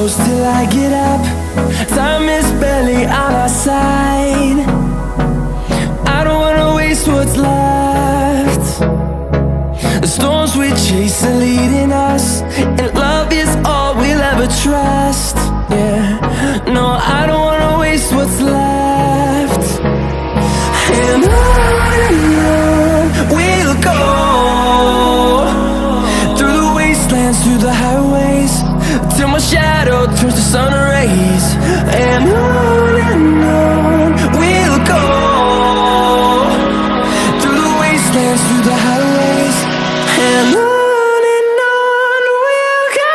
close till I get up. Time is barely on our side. I don't wanna waste what's left. The storms we chase are leading us, and love is all we'll ever trust. Yeah, no, I don't wanna waste what's left. And on we'll go, through the wastelands, through the highways, till my shadow turns to sun rays. And on we'll go, through the wastelands, through the highways, and on we'll go.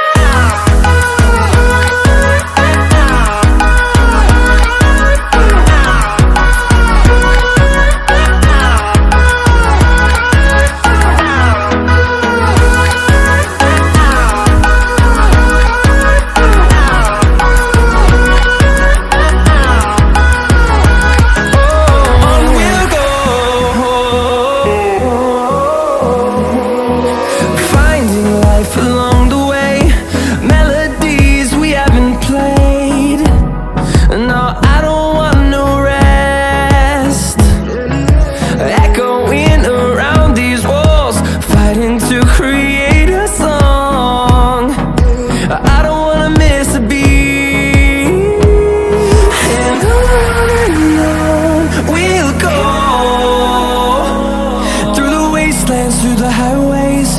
Through the highways,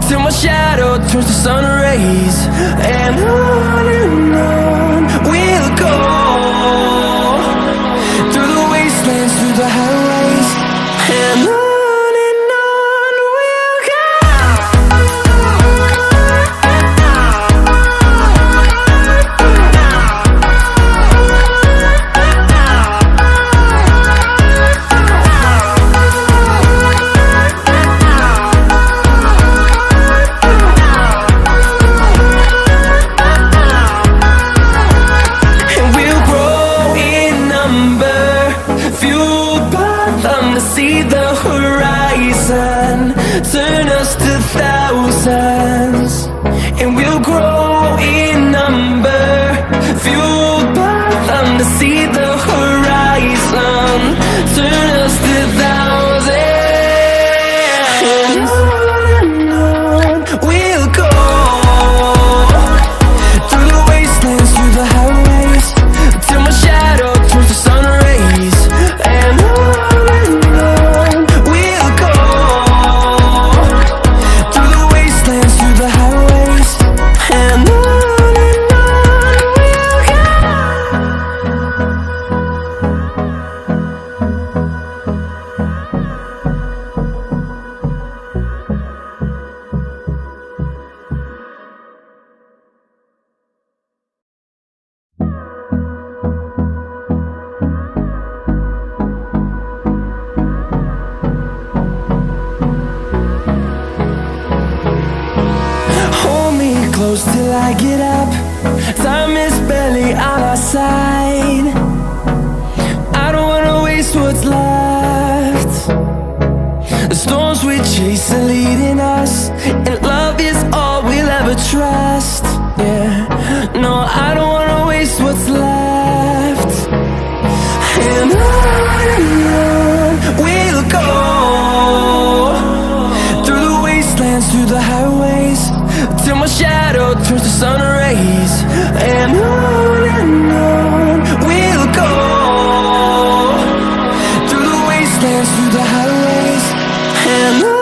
till my shadow turns to sun rays. And on we'll go, through the wastelands, through the highways, and on we'll go. See the horizon, turn us to thousands, and we'll grow in number, fueled by them. To see the horizon, turn us to thousands, and on we'll go, through the wastelands, through the highways, till my shadow turns to sun rays. And close till I get up. Time is barely on our side. I don't wanna waste what's left. The storms we chase are leading us, and love is all we'll ever trust. Yeah, no, I don't wanna waste what's left. And on we'll go, through the wastelands, through the highways, till my shadow turns to sun rays. And on we'll go, through the wastelands, through the highways, and on.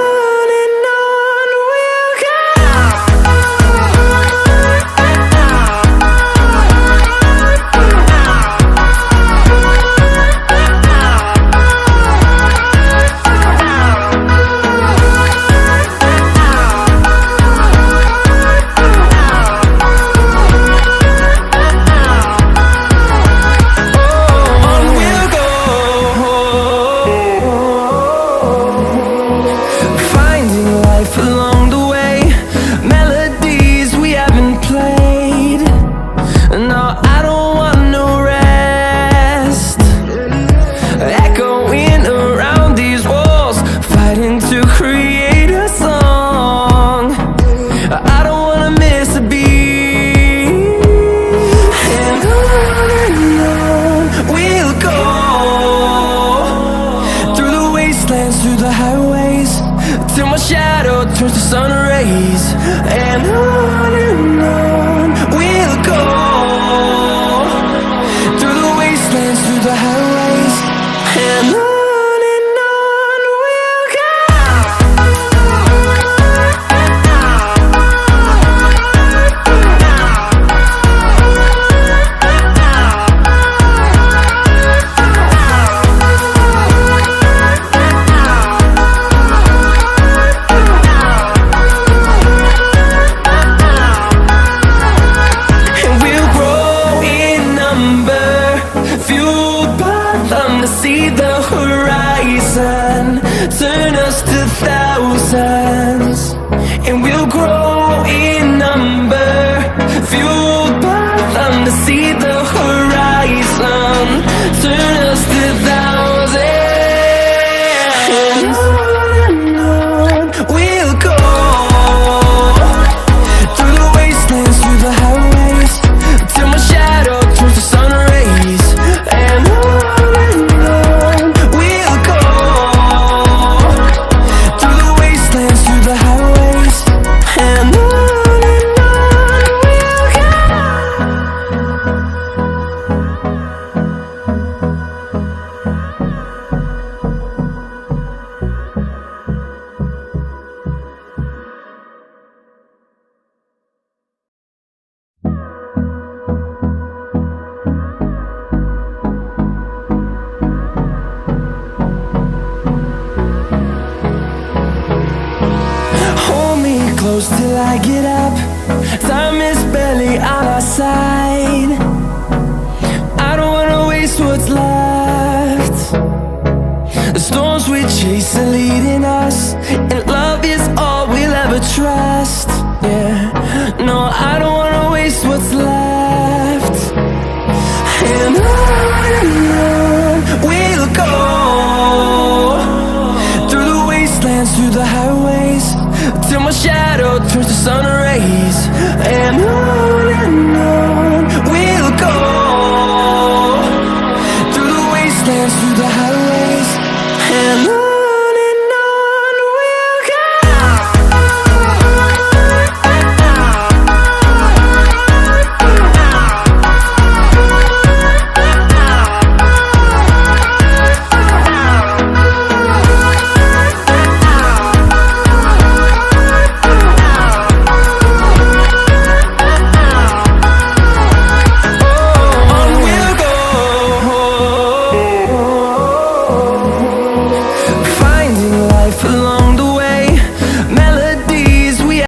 till my shadow turns to sun rays. And on we'll go, through the wastelands, through the highways, and on we'll go. See the horizon, turn us to thousands, and we'll grow in number, fueled by them to see the horizon, turn us to thousands, and on we'll go, through the wastelands, through the highways, till my shadow turns to sun rays, and on close till I get up. Time is barely on our side. I don't wanna waste what's left. The storms we chase are leading us, and love is all we'll ever trust. Yeah, no, I don't wanna waste what's left. And on we'll go, through the wastelands, through the highways, till my shadow turns to sun rays, and on we'll go, through the wastelands, through the